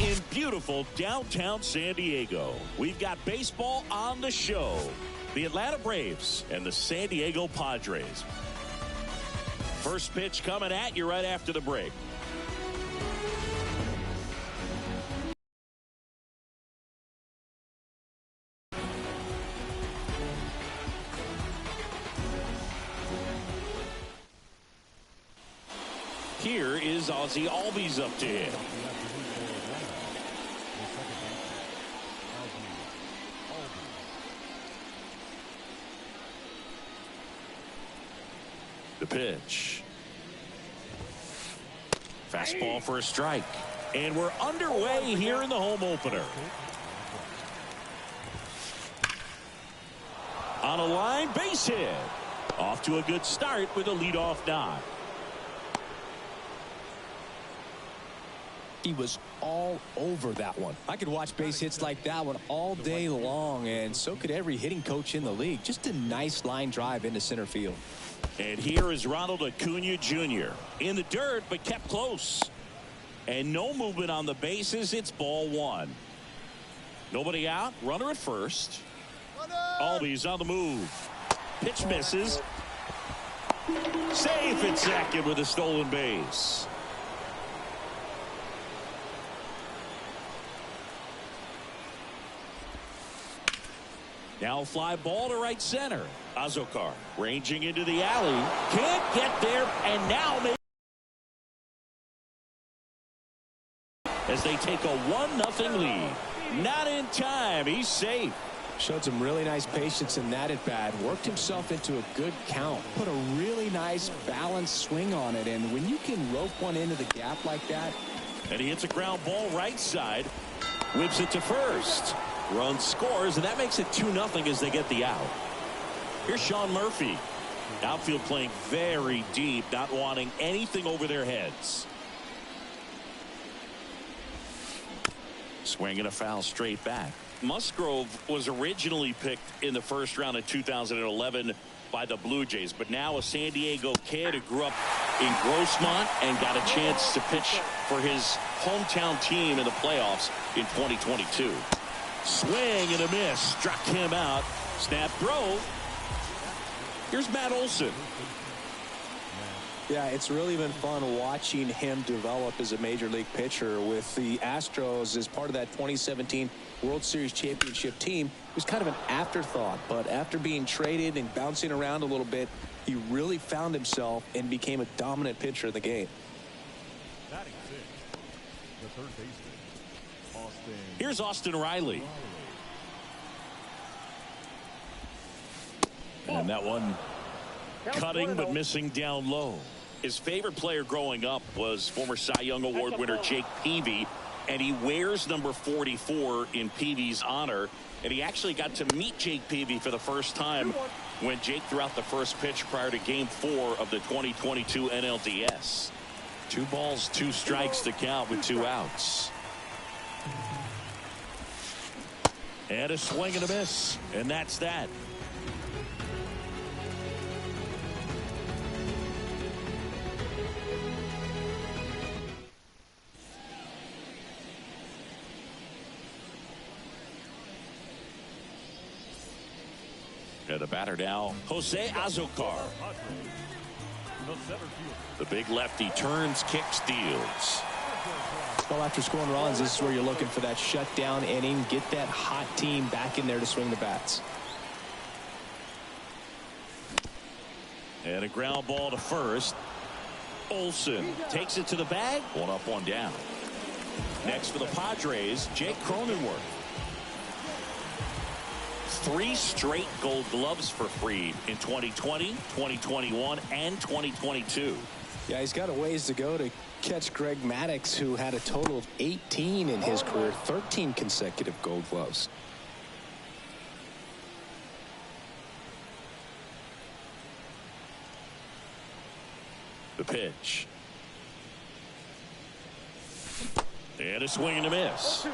In beautiful downtown San Diego, we've got baseball on the show. The Atlanta Braves and the San Diego Padres. First pitch coming at you right after the break. Here is Ozzie Albies up to hit. The pitch. Fastball for a strike. And we're underway here in the home opener. On a line, base hit. Off to a good start with a leadoff knock. He was all over that one. I could watch base hits like that one all day long, and so could every hitting coach in the league. Just a nice line drive into center field. And here is Ronald Acuna Jr. in the dirt, but kept close. And no movement on the bases. It's ball one. Nobody out. Runner at first. Albies on the move. Pitch misses. Safe at second with a stolen base. Now fly ball to right center. Azokar ranging into the alley. Can't get there, and now as they take a 1-0 lead. Not in time. He's safe. Showed some really nice patience in that at bat. Worked himself into a good count. Put a really nice balanced swing on it, and when you can rope one into the gap like that. And he hits a ground ball right side. Whips it to first. Run scores, and that makes it 2-0 as they get the out. Here's Sean Murphy. Outfield playing very deep, not wanting anything over their heads. Swinging a foul straight back. Musgrove was originally picked in the first round of 2011 by the Blue Jays, but now a San Diego kid who grew up in Grossmont and got a chance to pitch for his hometown team in the playoffs in 2022. Swing and a miss. Struck him out. Snap throw. Here's Matt Olson. Yeah, it's really been fun watching him develop as a major league pitcher with the Astros as part of that 2017 World Series championship team. It was kind of an afterthought, but after being traded and bouncing around a little bit, he really found himself and became a dominant pitcher in the game. The third baseman, Austin. Here's Austin Riley. And that one cutting but missing down low. His favorite player growing up was former Cy Young Award winner Jake Peavy, and he wears number 44 in Peavy's honor. And he actually got to meet Jake Peavy for the first time when Jake threw out the first pitch prior to Game 4 of the 2022 NLDS. 2 balls, 2 strikes to count with 2 outs. And a swing and a miss, and that's that. And the batter now, Jose Azokar. The big lefty turns, kicks, steals. Well, after scoring runs, this is where you're looking for that shutdown inning. Get that hot team back in there to swing the bats. And a ground ball to first. Olson takes it to the bag. 1 up, 1 down. Next for the Padres, Jake Cronenworth. 3 straight Gold Gloves for Fried in 2020, 2021, and 2022. Yeah, he's got a ways to go to catch Greg Maddux, who had a total of 18 in his career, 13 consecutive Gold Gloves. The pitch. And a swing and a miss.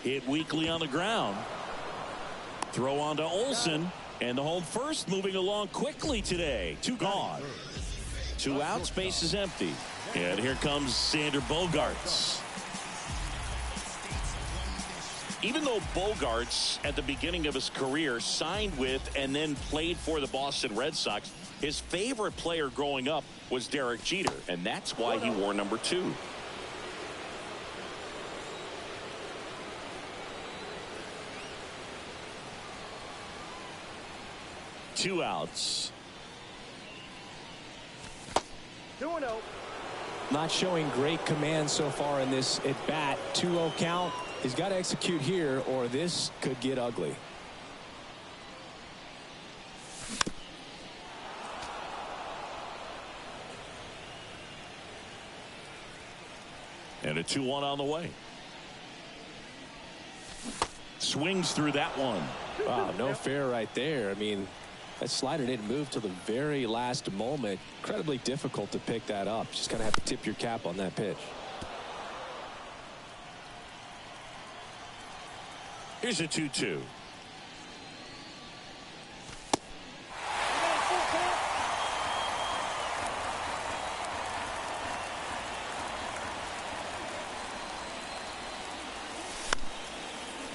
Hit weakly on the ground. Throw on to Olsen. And the home first moving along quickly today. 2 gone. 2 outs, base is empty. And here comes Xander Bogaerts. Even though Bogaerts at the beginning of his career signed with and then played for the Boston Red Sox, his favorite player growing up was Derek Jeter, and that's why he wore number 2. Two outs. 2-0. Not showing great command so far in this at bat. 2-0 count. He's got to execute here or this could get ugly. And a 2-1 on the way. Swings through that one. Wow, no fair right there. I mean, that slider didn't move till the very last moment. Incredibly difficult to pick that up. Just gonna have to tip your cap on that pitch. Here's a 2-2.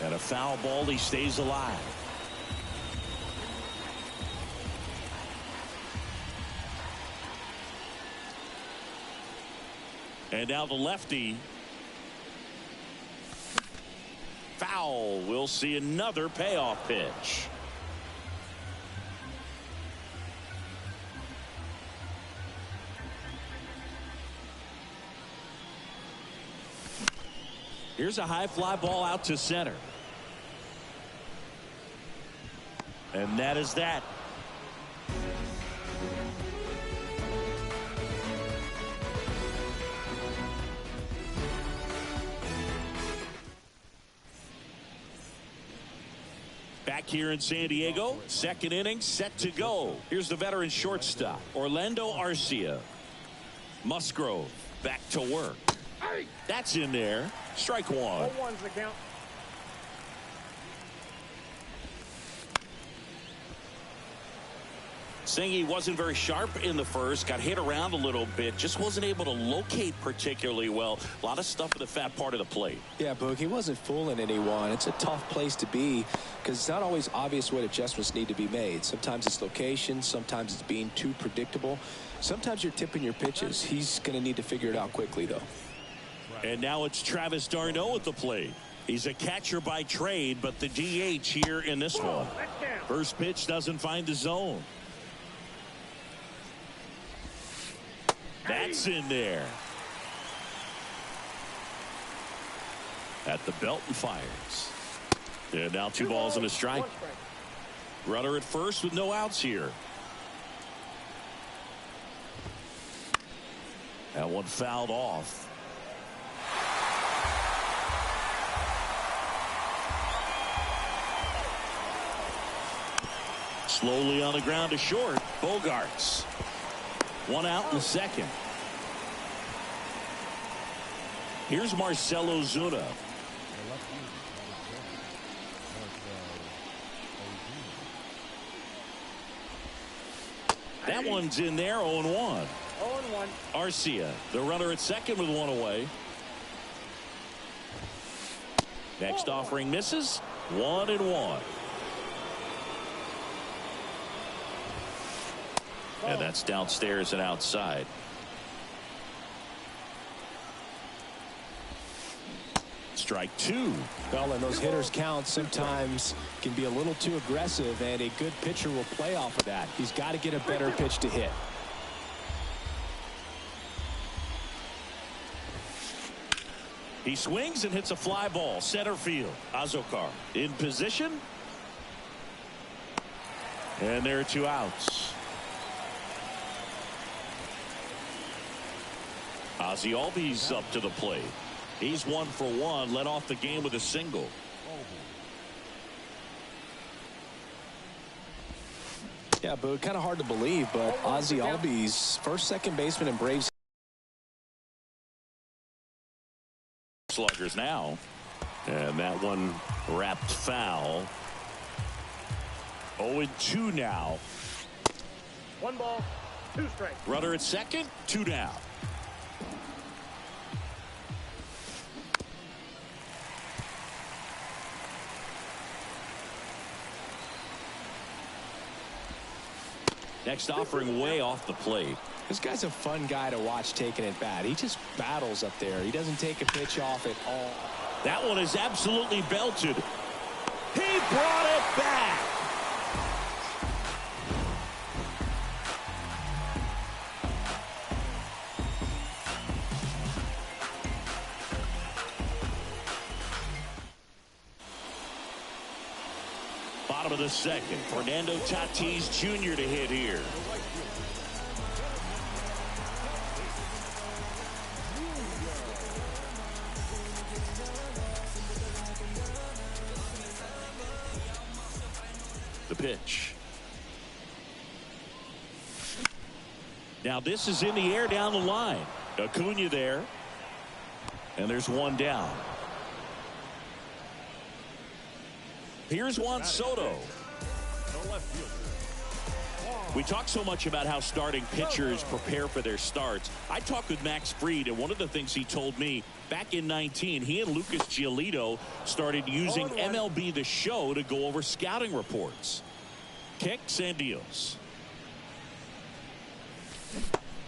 And a foul ball, he stays alive. And now the lefty. Foul. We'll see another payoff pitch. Here's a high fly ball out to center. And that is that. Back here in San Diego, second inning set to go. Here's the veteran shortstop, Orlando Arcia. Musgrove back to work. That's in there. Strike 1. 0-1's the count. Saying he wasn't very sharp in the first, got hit around a little bit, just wasn't able to locate particularly well. A lot of stuff in the fat part of the plate. Yeah, Boog, he wasn't fooling anyone. It's a tough place to be because it's not always obvious what adjustments need to be made. Sometimes it's location, sometimes it's being too predictable. Sometimes you're tipping your pitches. He's going to need to figure it out quickly, though. And now it's Travis d'Arnaud at the plate. He's a catcher by trade, but the DH here in this one. First pitch doesn't find the zone. That's in there. At the belt and fires. And now 2 balls and a strike. Runner at first with no outs here. That one fouled off. Slowly on the ground to short. Bogaerts. 1 out in the second. Here's Marcell Ozuna. That one's in there. 0-1. 0-1. Arcia, the runner at second with 1 away. Next offering misses. 1-1. And that's downstairs and outside. Strike 2. Well, and those hitters count sometimes can be a little too aggressive, and a good pitcher will play off of that. He's got to get a better pitch to hit. He swings and hits a fly ball center field. Azokar in position, and there are 2 outs. Ozzie Albies up to the plate. He's 1 for 1, led off the game with a single. Yeah, but kind of hard to believe, but Ozzie Albies, first second baseman in Braves. Sluggers now, and that one wrapped foul. 0-2 now. 1 ball, 2 strikes. Runner at second, 2 down. Next offering way off the plate. This guy's a fun guy to watch taking at bat. He just battles up there. He doesn't take a pitch off at all. That one is absolutely belted. He brought it back. Bottom of the second. Fernando Tatis Jr. to hit here. The pitch. Now this is in the air down the line. Acuna there. And there's 1 down. Here's Juan Soto. We talk so much about how starting pitchers prepare for their starts. I talked with Max Fried, and one of the things he told me back in 19, he and Lucas Giolito started using MLB The Show to go over scouting reports. Kicks and deals.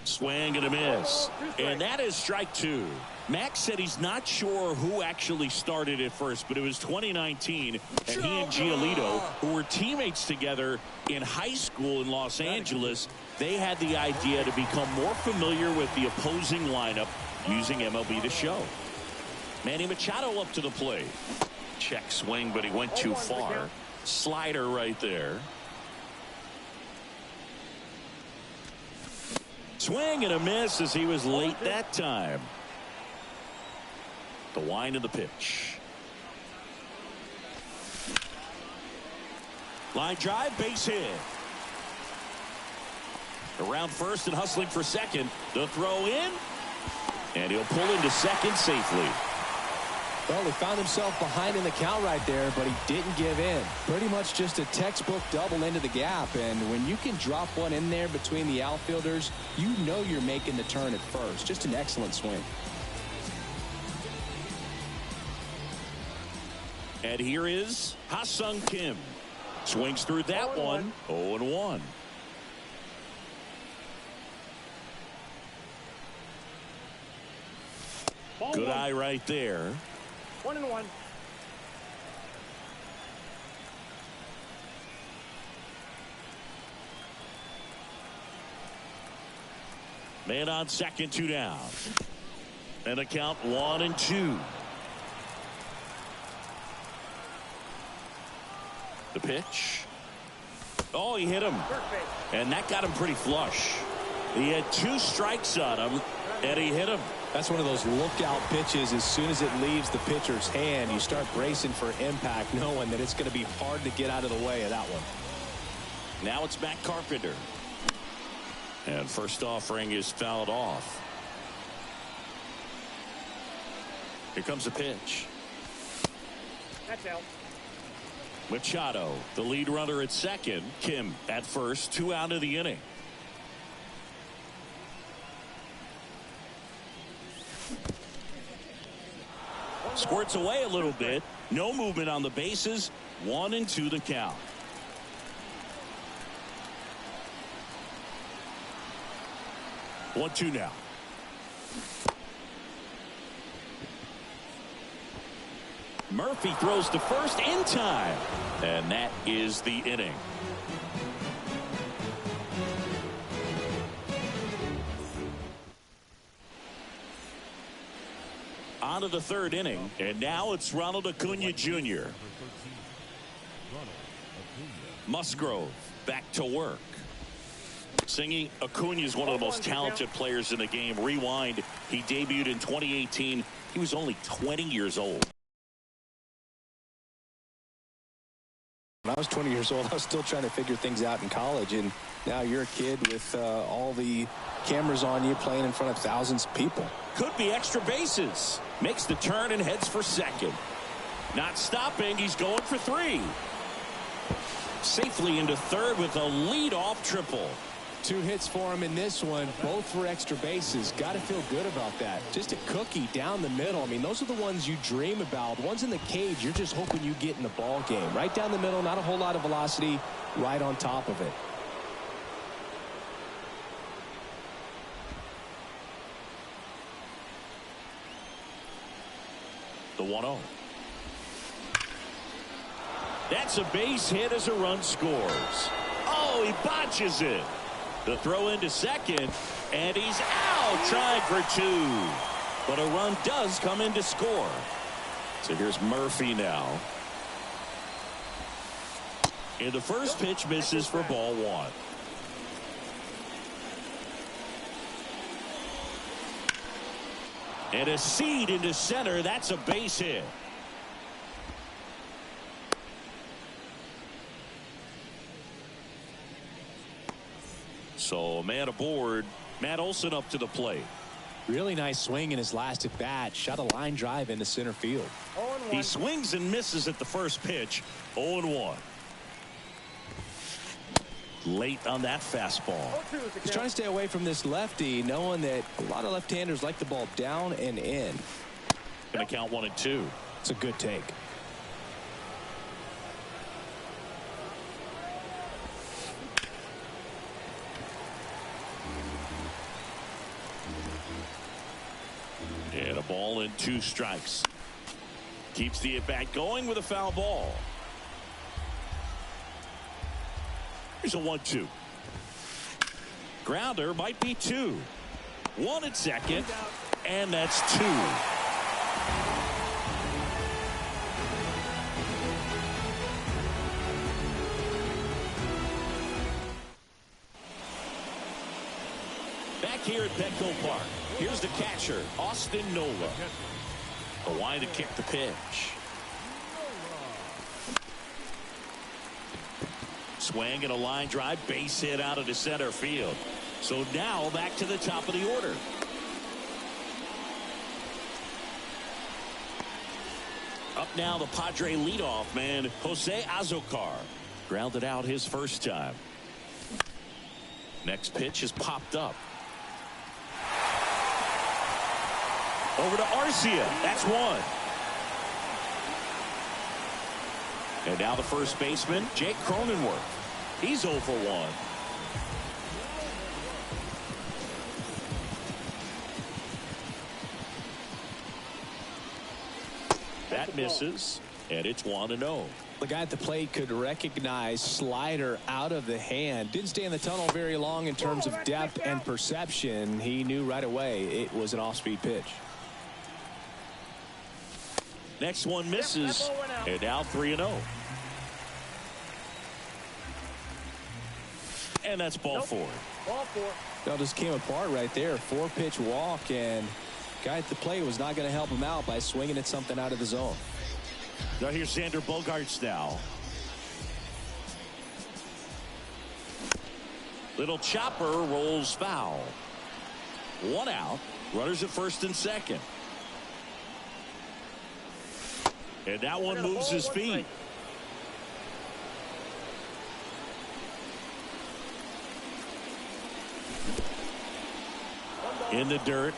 Swing and a miss. And that is strike 2. Max said he's not sure who actually started at first, but it was 2019, and he and Giolito, who were teammates together in high school in Los Angeles, they had the idea to become more familiar with the opposing lineup using MLB The Show. Manny Machado up to the plate. Check swing, but he went too far. Slider right there. Swing and a miss as he was late that time. The wind of the pitch. Line drive, base hit. Around first and hustling for second. The throw in. And he'll pull into second safely. Well, he found himself behind in the count right there, but he didn't give in. Pretty much just a textbook double into the gap. And when you can drop one in there between the outfielders, you know you're making the turn at first. Just an excellent swing. And here is Ha-Sung Kim. Swings through that one. 0-1. Good eye right there. 1-1. Man on second, 2 down. And a count 1-2. The pitch. Oh, he hit him. And that got him pretty flush. He had 2 strikes on him, and he hit him. That's one of those lookout pitches. As soon as it leaves the pitcher's hand, you start bracing for impact, knowing that it's going to be hard to get out of the way of that one. Now it's Matt Carpenter. And first offering is fouled off. Here comes the pitch. That's out. Machado, the lead runner at second. Kim at first, 2 out of the inning. Squirts away a little bit. No movement on the bases. 1-2 the count. One, 2 now. Murphy throws to first in time. And that is the inning. On to the third inning, and now it's Ronald Acuna Jr. Musgrove back to work. Singy, Acuna is one of the most talented players in the game. Rewind, he debuted in 2018. He was only 20 years old. When I was 20 years old, I was still trying to figure things out in college, and now you're a kid with all the cameras on you, playing in front of thousands of people. Could be extra bases. Makes the turn and heads for second. Not stopping. He's going for 3. Safely into third with a leadoff triple. 2 hits for him in this one, both for extra bases. Got to feel good about that. Just a cookie down the middle. I mean, those are the ones you dream about. The ones in the cage, you're just hoping you get in the ball game. Right down the middle, not a whole lot of velocity, right on top of it. The 1-0. That's a base hit as a run scores. Oh, he botches it. The throw into second, and he's out trying for 2. But a run does come in to score. So here's Murphy now. And the first pitch misses for ball 1. And a seed into center. That's a base hit. So man aboard. Matt Olson up to the plate. Really nice swing in his last at bat. Shot a line drive into center field. He swings and misses at the first pitch. 0-1. Late on that fastball. He's trying to stay away from this lefty, knowing that a lot of left-handers like the ball down and in. Going to count 1 and 2. It's a good take. And a ball and 2 strikes. Keeps the at-bat going with a foul ball. Here's a 1-2. Grounder might be 2. 1 at second, and that's 2. Back here at Petco Park, here's the catcher, Austin Nola. The line to kick the pitch. Swing and a line drive, base hit out of the center field. So now back to the top of the order. Up now the Padre leadoff man, Jose Azocar. Grounded out his first time. Next pitch is popped up. Over to Arcia. That's 1. And now the first baseman, Jake Cronenworth. He's 0 for 1. That misses, and it's 1-0. The guy at the plate could recognize slider out of the hand. Didn't stay in the tunnel very long in terms of depth and perception. He knew right away it was an off-speed pitch. Next one misses, and now 3-0. And that's ball 4. Ball 4. That just came apart right there. 4-pitch walk, and guy at the plate was not going to help him out by swinging at something out of the zone. Now here's Xander Bogaerts now. Little chopper rolls foul. 1 out. Runners at first and second. And that one moves his feet. In the dirt.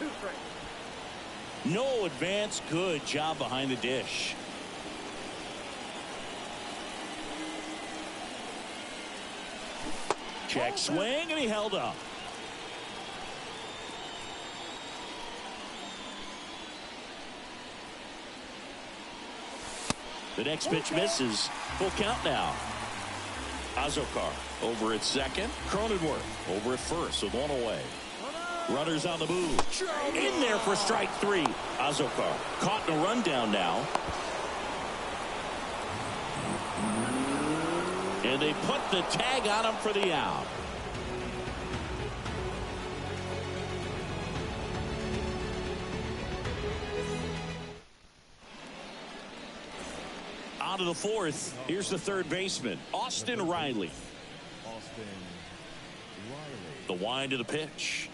No advance. Good job behind the dish. Check swing, and he held up. The next pitch misses. Full count now. Azocar over at second. Cronenworth over at first with 1 away. Runners on the move. In there for strike three. Azokar caught in a rundown now. And they put the tag on him for the out. On to the fourth. Here's the third baseman, Austin Riley. The wind of the pitch.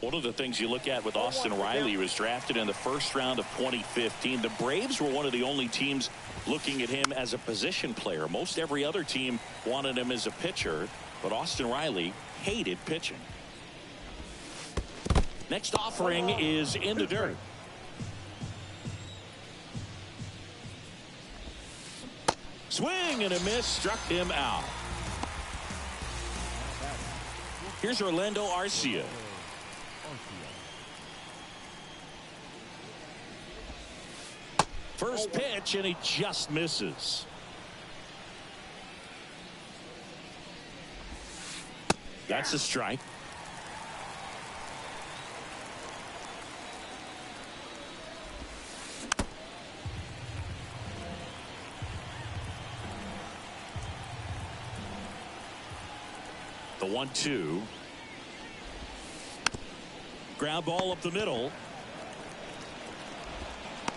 One of the things you look at with Austin Riley, was drafted in the first round of 2015. The Braves were one of the only teams looking at him as a position player. Most every other team wanted him as a pitcher, but Austin Riley hated pitching. Next offering is in the dirt. Swing and a miss, struck him out. Here's Orlando Arcia. First pitch, and he just misses. That's a strike. The 1-2. Ground ball up the middle.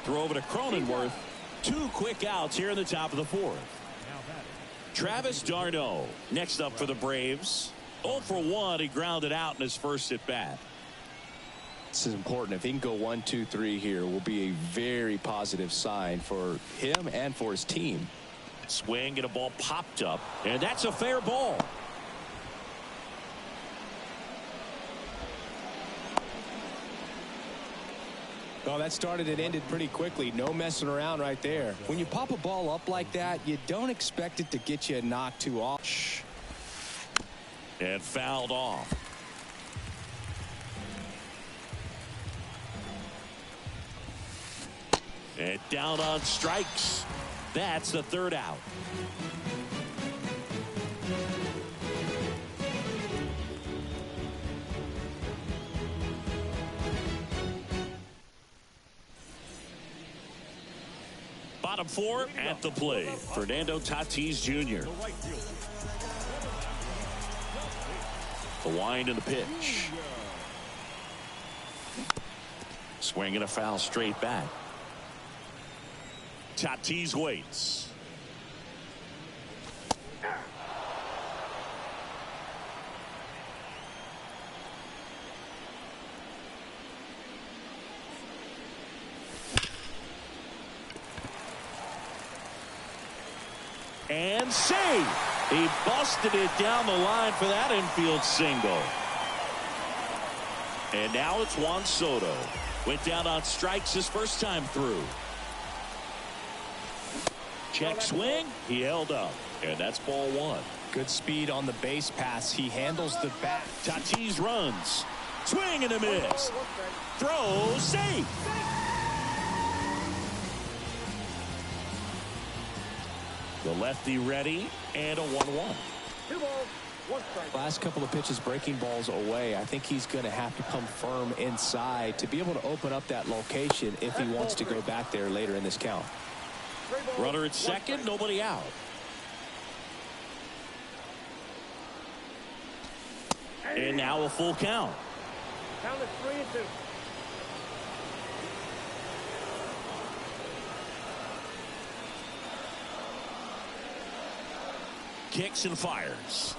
Throw over to Cronenworth. Two quick outs here in the top of the fourth. Travis d'Arnaud next up for the Braves. 0 for 1. He grounded out in his first at bat. This is important. If he can go 1, 2, 3 here, will be a very positive sign for him and for his team. Swing and a ball popped up, and that's a fair ball. Oh, that started and ended pretty quickly. No messing around right there. When you pop a ball up like that, you don't expect it to get you a knock too off. And fouled off. And down on strikes. That's the third out. Bottom four at the plate. Fernando Tatis Jr. The wind and the pitch. Swing and a foul straight back. Tatis waits. And save. He busted it down the line for that infield single. And now it's Juan Soto. Went down on strikes his first time through. Check swing. He held up. And that's ball one. Good speed on the base pass. He handles the bat. Tatis runs. Swing and a miss. Throw. Safe. The lefty ready, and a 1-1. 2 balls, 1 strike. Last couple of pitches breaking balls away. I think he's going to have to come firm inside to be able to open up that location if he wants to go back there later in this count. Runner at second, nobody out. And now a full count. Count is 3-2. Kicks and fires.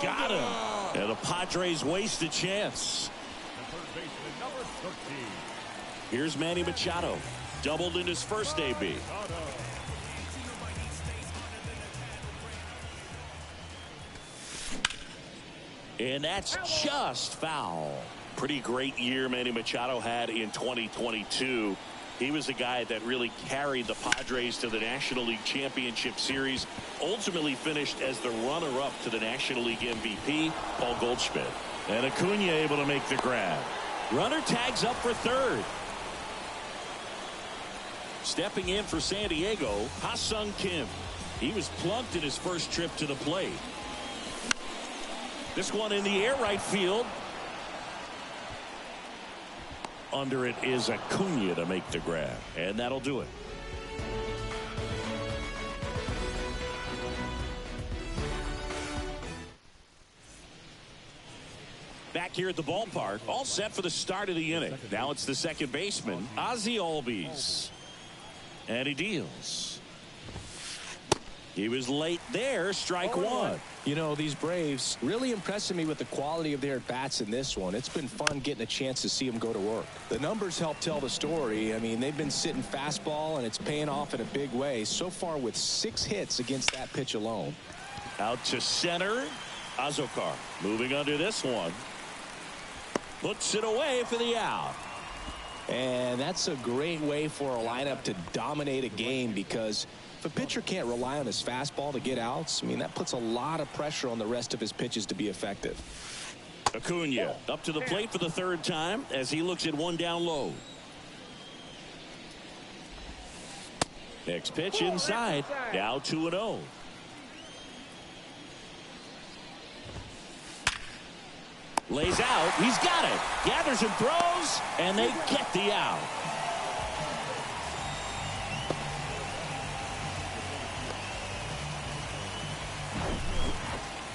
Got him. And the Padres waste a chance. Here's Manny Machado. Doubled in his first AB. And that's just foul. Pretty great year Manny Machado had in 2022. He was the guy that really carried the Padres to the National League Championship Series. Ultimately finished as the runner-up to the National League MVP, Paul Goldschmidt. And Acuna able to make the grab. Runner tags up for third. Stepping in for San Diego, Ha-Sung Kim. He was plunked in his first trip to the plate. This one in the air right field. Under it is Acuna to make the grab, and that'll do it. Back here at the ballpark, all set for the start of the inning. Now it's the second baseman, Ozzie Albies. And he deals. He was late there, strike one. You know, these Braves really impressing me with the quality of their at-bats in this one. It's been fun getting a chance to see them go to work. The numbers help tell the story. I mean, they've been sitting fastball, and it's paying off in a big way. So far with 6 hits against that pitch alone. Out to center, Azokar moving under this one. Puts it away for the out. And that's a great way for a lineup to dominate a game, because if a pitcher can't rely on his fastball to get outs, I mean, that puts a lot of pressure on the rest of his pitches to be effective. Acuna up to the plate for the third time as he looks at one down low. Next pitch inside. Now 2-0. Lays out. He's got it. Gathers and throws, and they get the out.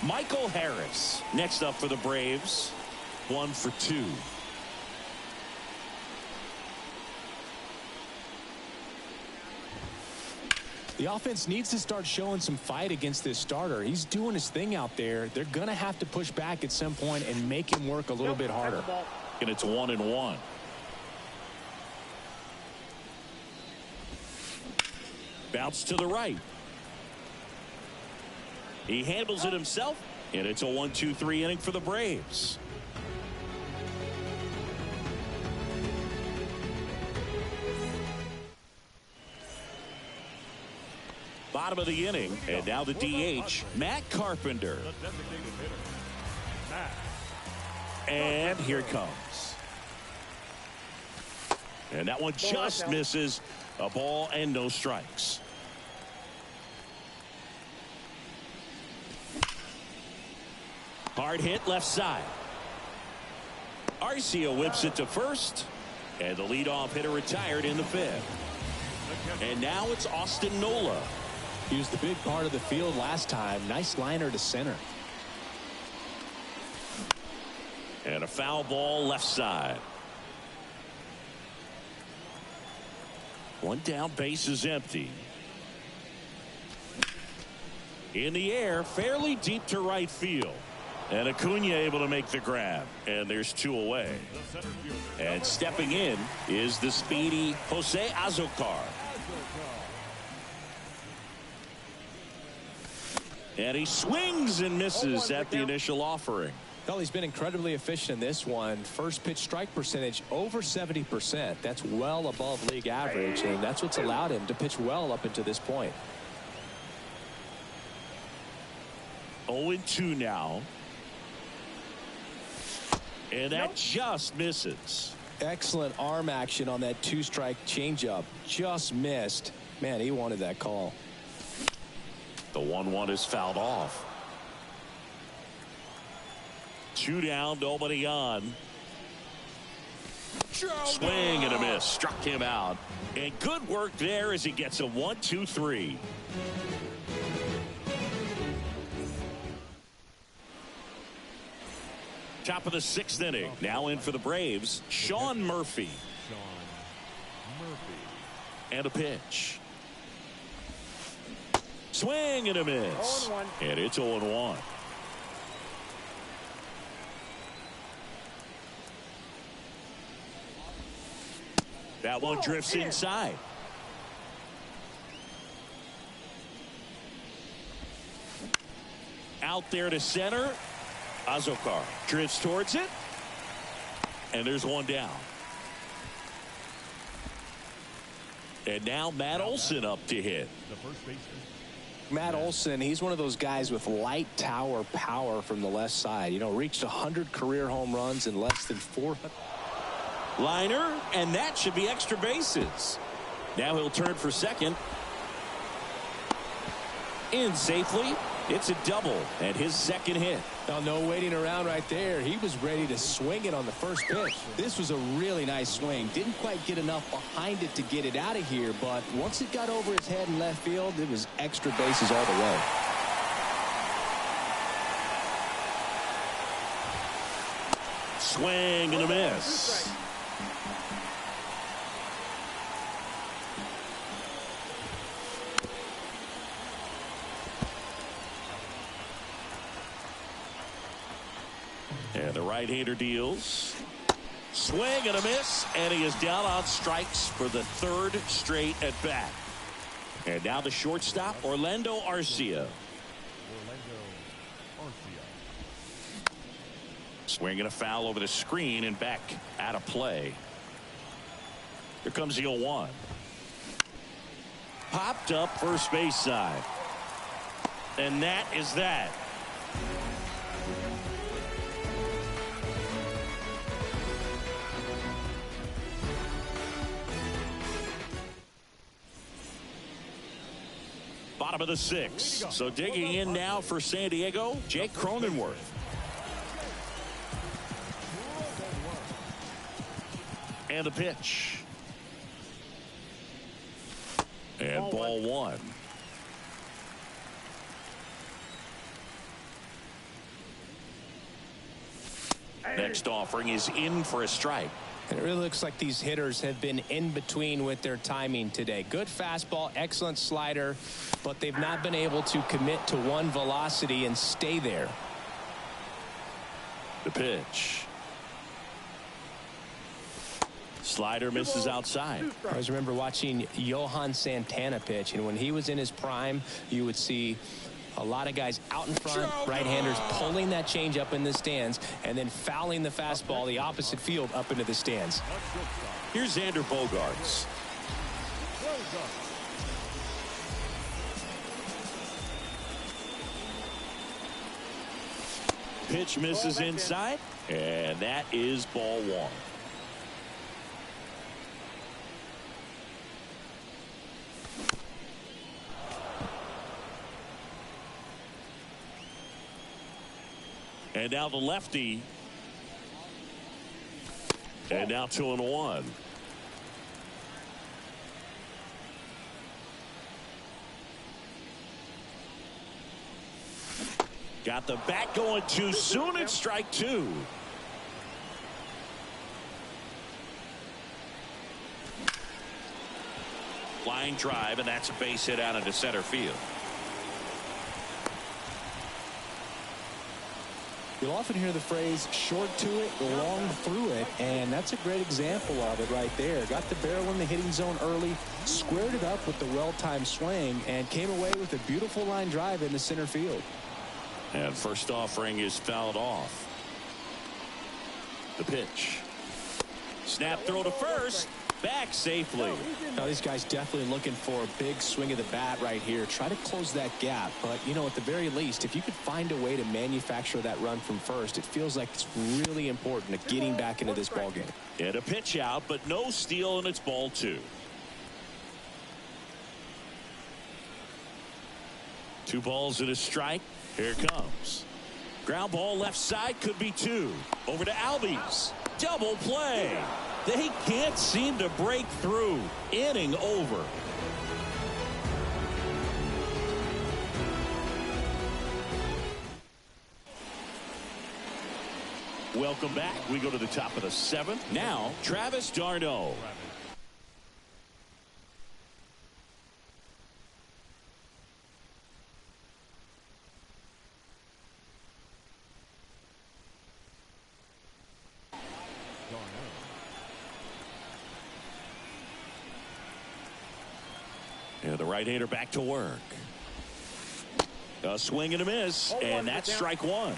Michael Harris next up for the Braves. 1 for 2. The offense needs to start showing some fight against this starter. He's doing his thing out there. They're going to have to push back at some point and make him work a little bit harder. And it's 1-1. Bounce to the right. He handles it himself, and it's a 1-2-3 inning for the Braves. Bottom of the inning, and now the DH, Matt Carpenter. And here it comes. And that one just misses. A ball and no strikes. Hard hit left side. Arcia whips it to first, and the leadoff hitter retired in the 5th. And now it's Austin Nola. He was the big part of the field last time. Nice liner to center. And a foul ball left side. One down, base is empty. In the air, fairly deep to right field. And Acuna able to make the grab. And there's 2 away. And stepping in is the speedy Jose Azokar. And he swings and misses at the initial offering. Well, he's been incredibly efficient in this one. First pitch strike percentage over 70%. That's well above league average, and that's what's allowed him to pitch well up until this point. 0-2 now. And that just misses. Excellent arm action on that 2-strike changeup. Just missed. Man, he wanted that call. The 1-1 is fouled off. 2 down, nobody on. Swing and a miss. Struck him out. And good work there as he gets a 1-2-3. Top of the 6th inning. Now in for the Braves, Sean Murphy. And a pitch. Swing and a miss. And it's 0-1. That one drifts inside. Out there to center. Azokar drifts towards it. And there's one down. And now Matt Olson up to hit. The first baseman. Matt Olson, he's one of those guys with light tower power from the left side. You know, reached 100 career home runs in less than 4. Liner, and that should be extra bases. Now he'll turn for second. In safely. It's a double and his second hit. Now, no waiting around right there. He was ready to swing it on the first pitch. This was a really nice swing. Didn't quite get enough behind it to get it out of here, but once it got over his head in left field, it was extra bases all the way. Swing and a miss. And the right-hander deals. Swing and a miss, and he is down on strikes for the third straight at bat. And now the shortstop, Orlando Arcia. Swinging a foul over the screen and back out of play. Here comes the 0-1. Popped up first base side. And that is that. Bottom of the sixth. So digging in now for San Diego, Jake Cronenworth. And the pitch. And ball one. Next offering is in for a strike. And it really looks like these hitters have been in between with their timing today. Good fastball, excellent slider, but they've not been able to commit to one velocity and stay there. The pitch. Slider misses outside. I always remember watching Johan Santana pitch, and when he was in his prime, you would see a lot of guys out in front, right-handers pulling that change up in the stands and then fouling the fastball the opposite field up into the stands. Here's Xander Bogaerts. Pitch misses inside, and that is ball one. And now the lefty. And now 2-1. Got the bat going too soon. It's strike two. Line drive, and that's a base hit out into center field. You'll often hear the phrase short to it, long through it, and that's a great example of it right there. Got the barrel in the hitting zone early, squared it up with the well-timed swing, and came away with a beautiful line drive in the center field. And first offering is fouled off. The pitch. Snap throw to first. Back safely. Now these guys definitely looking for a big swing of the bat right here. Try to close that gap. But, you know, at the very least, if you could find a way to manufacture that run from first, it feels like it's really important to getting back into this ball game. And a pitch out, but no steal, and it's ball two. 2 balls and a strike. Here it comes. Ground ball left side, could be 2. Over to Albies. Double play. They can't seem to break through. Inning over. Welcome back. We go to the top of the 7th. Now, Travis d'Arnaud. And the right-hander back to work. A swing and a miss, and that's strike one.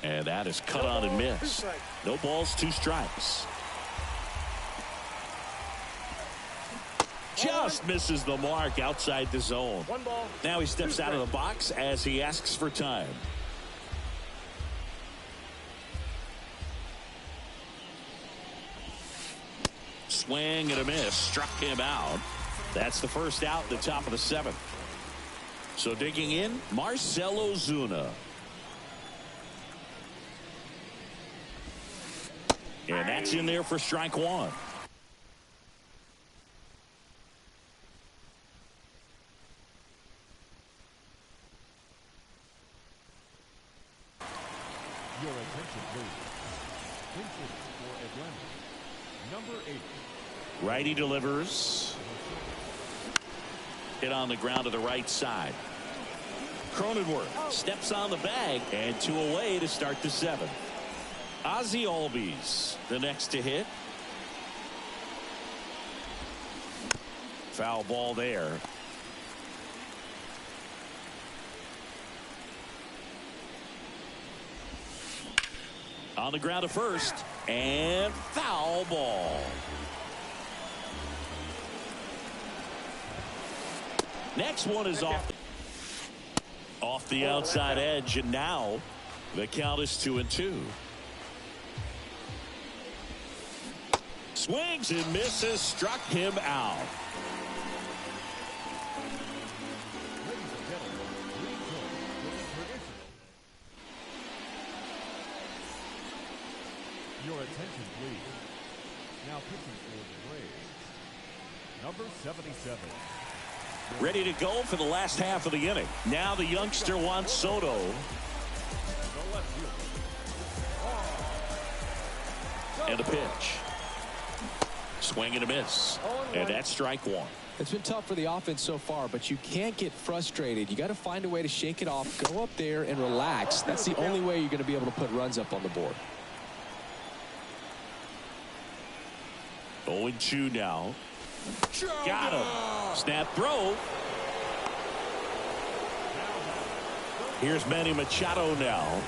And that is cut on and missed. No balls, 2 strikes. Just misses the mark outside the zone. Now he steps out of the box as he asks for time. Swing and a miss, struck him out. That's the first out at the top of the 7th. So digging in, Marcell Ozuna. And that's in there for strike 1. Your attention, please. Pinches for Atlanta. Number 8. Righty delivers. Hit on the ground to the right side. Cronenworth steps on the bag, and 2 away to start the 7th. Ozzie Albies, the next to hit. Foul ball there. On the ground to first, and foul ball. Next one is off the outside edge, and now the count is 2-2. Swings and misses, struck him out. Ladies and gentlemen, please join with the tradition. Your attention, please. Now pitching for the Braves. Number 77. Ready to go for the last half of the inning. Now the youngster Juan Soto. The left fielder. And a pitch. Swing and a miss. And that's strike 1. It's been tough for the offense so far, but you can't get frustrated. You got to find a way to shake it off, go up there and relax. That's the only way you're going to be able to put runs up on the board. 0-2 now. Got him. Snap throw. Here's Manny Machado now.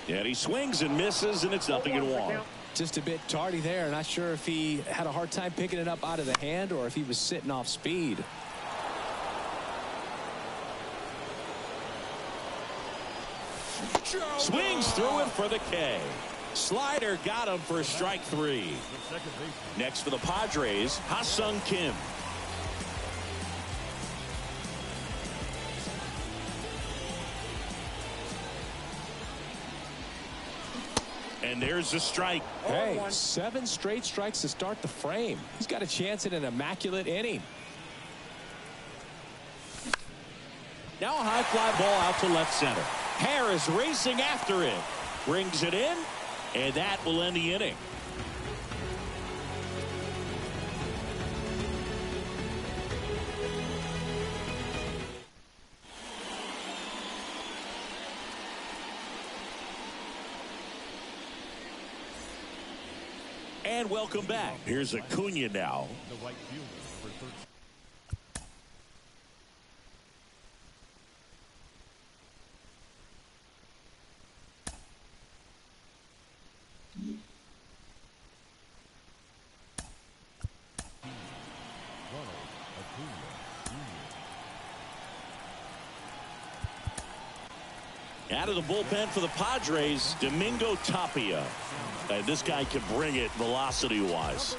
And he swings and misses, and it's 0-1. Just a bit tardy there. Not sure if he had a hard time picking it up out of the hand or if he was sitting off speed. Swings through it for the K. Slider got him for strike 3. Next for the Padres, Ha-Sung Kim. And there's a strike. Hey, 7 straight strikes to start the frame. He's got a chance at an immaculate inning. Now a high fly ball out to left center. Harris racing after it. Brings it in, and that will end the inning. And welcome back. Here's Acuna now. The right fielder, number 13. Out of the bullpen for the Padres, Domingo Tapia. This guy can bring it velocity-wise.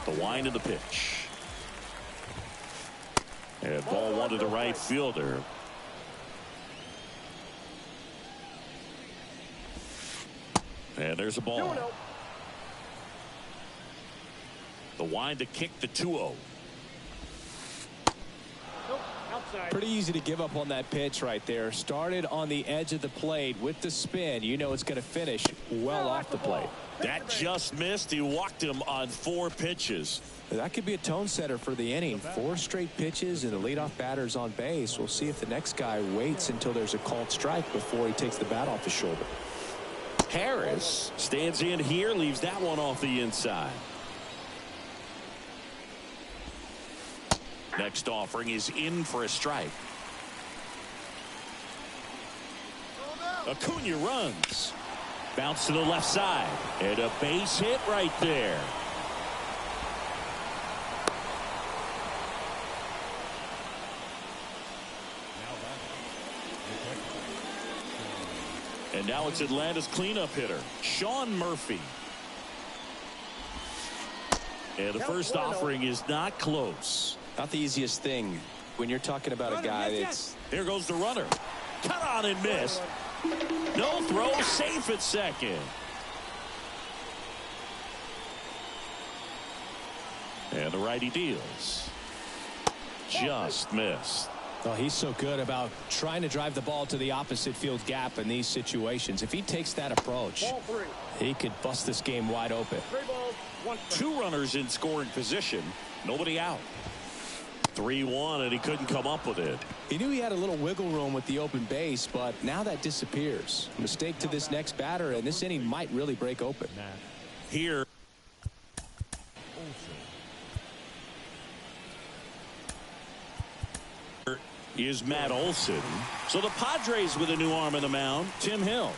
The wind of the pitch. And ball 1 to the right fielder. And there's a ball. The wind to kick the 2-0. Pretty easy to give up on that pitch right there. Started on the edge of the plate with the spin. You know it's going to finish well off the plate. That just missed. He walked him on 4 pitches. That could be a tone setter for the inning. 4 straight pitches and the leadoff batter's on base. We'll see if the next guy waits until there's a called strike before he takes the bat off his shoulder. Harris stands in here, leaves that one off the inside. Next offering is in for a strike. Acuna runs. Bounce to the left side. And a base hit right there. Now it's Atlanta's cleanup hitter, Sean Murphy. And the first offering is not close. Not the easiest thing when you're talking about a guy that's... Here goes the runner. Cut on and miss. No throw, safe at second. And the righty deals. Just missed. Oh, he's so good about trying to drive the ball to the opposite field gap in these situations. If he takes that approach, he could bust this game wide open. 3 balls, 1 strike. 2 runners in scoring position. Nobody out. 3-1, and he couldn't come up with it. He knew he had a little wiggle room with the open base, but now that disappears. Mistake to this next batter, and this inning might really break open. Here is Matt Olson. So the Padres with a new arm in the mound, Tim Hill.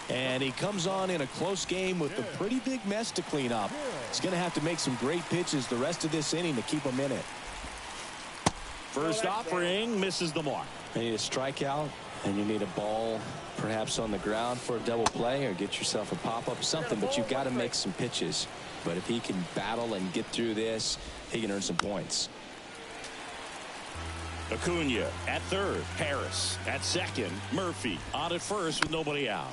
And he comes on in a close game with a pretty big mess to clean up. He's going to have to make some great pitches the rest of this inning to keep him in it. First offering misses the mark. You need a strikeout, and you need a ball perhaps on the ground for a double play or get yourself a pop-up, something, but you've got to make some pitches. But if he can battle and get through this, he can earn some points. Acuna at third. Harris at second. Murphy on at first with nobody out.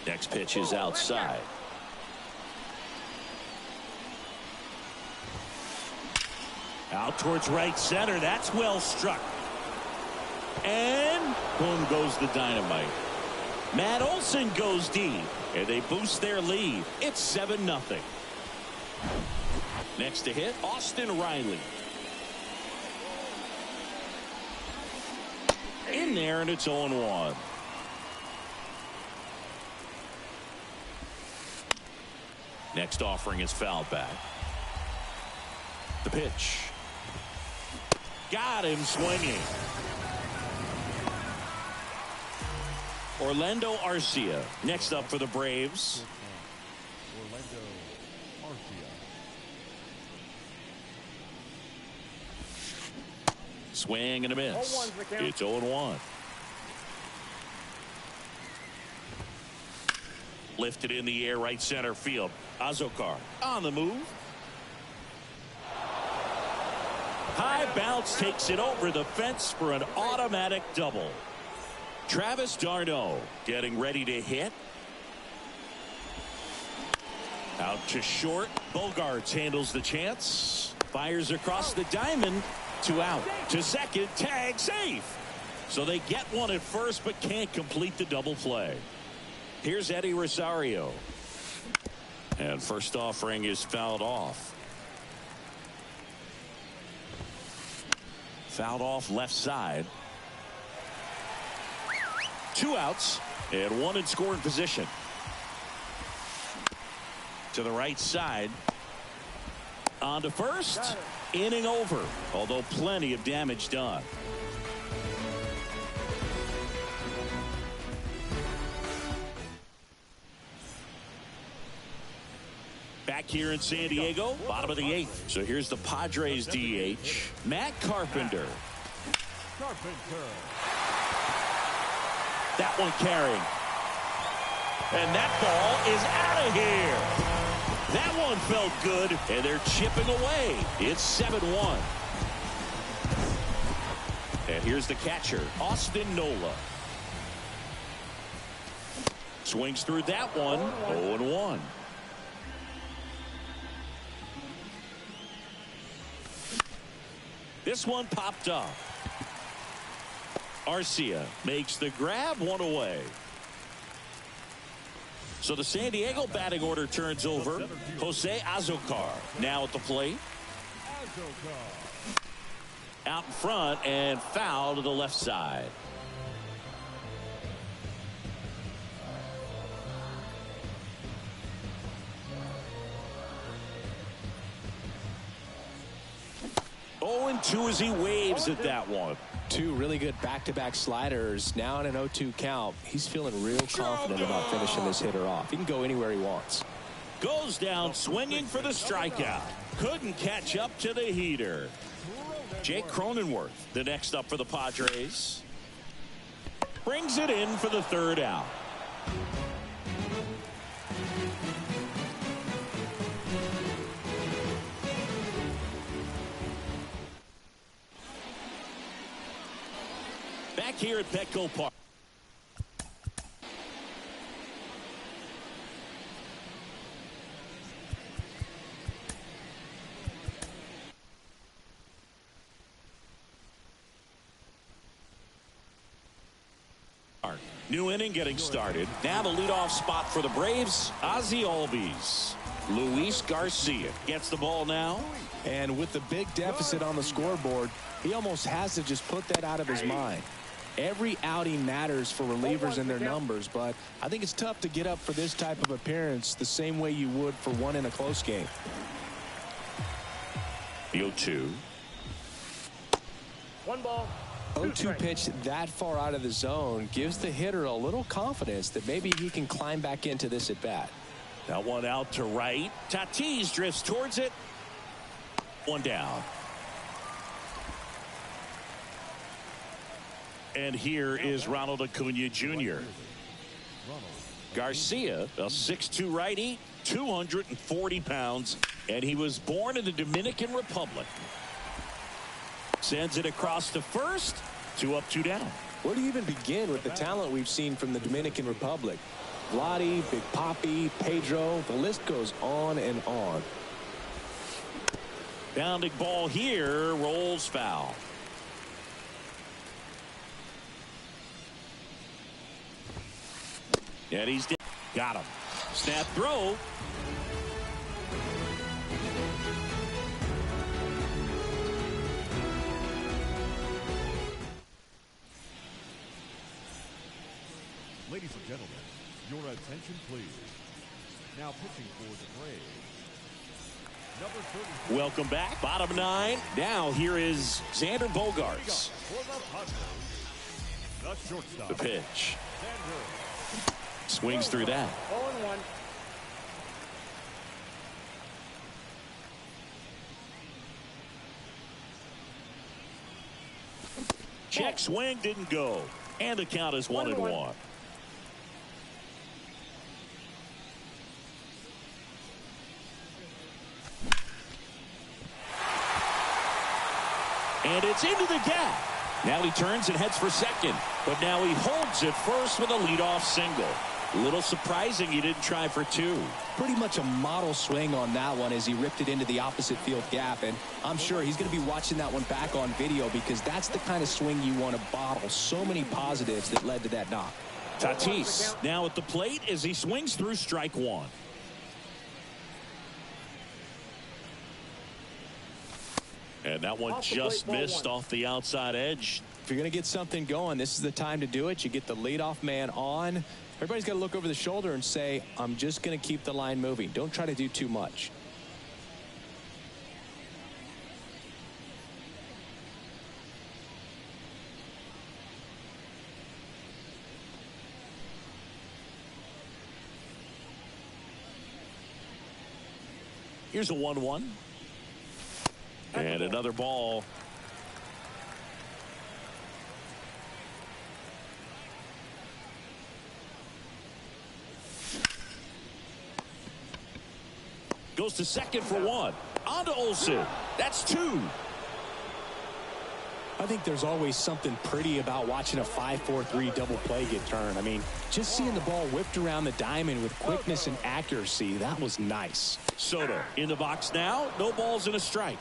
Next pitch is outside. Out towards right center. That's well struck. And boom goes the dynamite. Matt Olson goes deep, and they boost their lead. It's 7-0. Next to hit, Austin Riley. In there, and it's 0-1. Next offering is fouled back. The pitch. Got him swinging. Orlando Arcia next up for the Braves. Orlando Arcia. Swing and a miss. It's 0-1. Lifted in the air, right center field. Azokar on the move. High bounce takes it over the fence for an automatic double. Travis d'Arnaud getting ready to hit. Out to short. Bogarts handles the chance. Fires across the diamond. 2 out. To second. Tag safe. So they get one at first but can't complete the double play. Here's Eddie Rosario. And first offering is fouled off. Fouled off left side. 2 outs and 1 in scoring position. To the right side. On to first. Inning over, although plenty of damage done. Back here in San Diego, bottom of the 8th. So here's the Padres DH, Matt Carpenter. That one carrying. And that ball is out of here. That one felt good, and they're chipping away. It's 7-1. And here's the catcher, Austin Nola. Swings through that one, 0-1. This one popped up. Arcia makes the grab, 1 away. So the San Diego batting order turns over. Jose Azokar now at the plate. Out in front and foul to the left side. Oh, and 2 as he waves at that one. 2 really good back-to-back sliders. Now in an 0-2 count. He's feeling real confident about finishing this hitter off. He can go anywhere he wants. Goes down swinging for the strikeout. Couldn't catch up to the heater. Jake Cronenworth, the next up for the Padres. Brings it in for the third out. Back here at Petco Park. New inning getting started. Now the leadoff spot for the Braves, Ozzie Albies. Luis Garcia gets the ball now. And with the big deficit on the scoreboard, he almost has to just put that out of his mind. Every outing matters for relievers and their numbers, but I think it's tough to get up for this type of appearance the same way you would for one in a close game. The 0-2. 1 ball. 0-2 pitch that far out of the zone gives the hitter a little confidence that maybe he can climb back into this at bat. That one out to right. Tatis drifts towards it. One down. And here is Ronald Acuna Jr. Garcia, a 6'2 righty, 240 pounds, and he was born in the Dominican Republic. Sends it across to first. 2 up, 2 down. Where do you even begin with the talent we've seen from the Dominican Republic? Vladdy, Big Papi, Pedro, the list goes on and on. Bounding ball here, rolls foul. And he's dead. Got him. Snap throw. Ladies and gentlemen, your attention please. Now pitching for the Braves, number 30. Welcome back. Bottom 9. Now here is Xander Bogaerts. For the Padres, the shortstop. The pitch. Xander. Swings through that. 0-1. Check swing didn't go. And the count is 1-1. And it's into the gap. Now he turns and heads for second. But now he holds it first with a leadoff single. A little surprising he didn't try for 2. Pretty much a model swing on that one as he ripped it into the opposite field gap. And I'm sure he's going to be watching that one back on video because that's the kind of swing you want to bottle. So many positives that led to that knock. Tatis now at the plate as he swings through strike 1. And that one just missed off the outside edge. If you're going to get something going, this is the time to do it. You get the leadoff man on. Everybody's got to look over the shoulder and say, I'm just going to keep the line moving. Don't try to do too much. Here's a 1-1. And another ball. Goes to second for 1. On to Olsen. That's 2. I think there's always something pretty about watching a 5-4-3 double play get turned. I mean, just seeing the ball whipped around the diamond with quickness and accuracy, that was nice. Soto in the box now. No balls and a strike.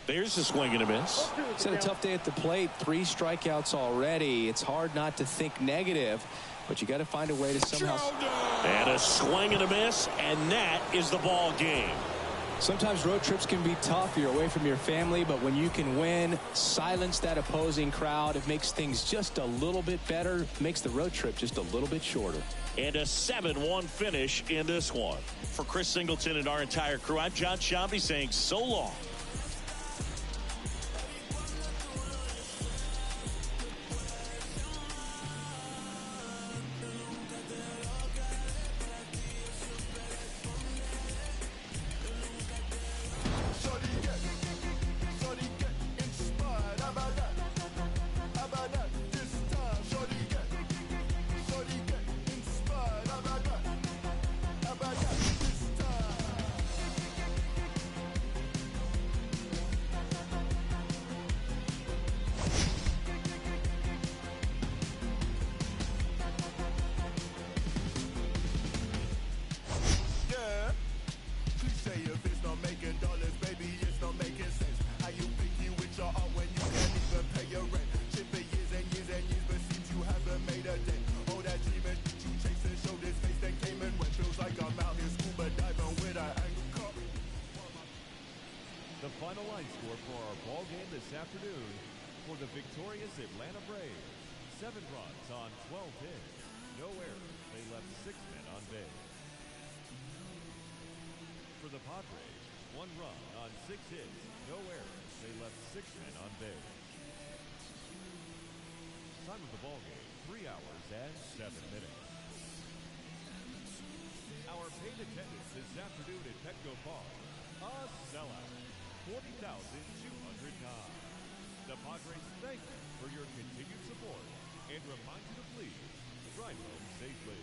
There's a swing and a miss. He's had a tough day at the plate. 3 strikeouts already. It's hard not to think negative, but you got to find a way to somehow. And a swing and a miss, and that is the ball game. Sometimes road trips can be tough. You're away from your family, but when you can win, silence that opposing crowd, it makes things just a little bit better, makes the road trip just a little bit shorter. And a 7-1 finish in this one. For Chris Singleton and our entire crew, I'm John Shambi saying so long. The final line score for our ball game this afternoon for the victorious Atlanta Braves. 7 runs on 12 hits. No errors. They left 6 men on base. For the Padres, 1 run on 6 hits. No errors. They left 6 men on base. Time of the ball game, 3 hours and 7 minutes. Our paid attendance this afternoon at Petco Park, a sellout, 40,209. The Padres thank you for your continued support and remind you to please drive home safely.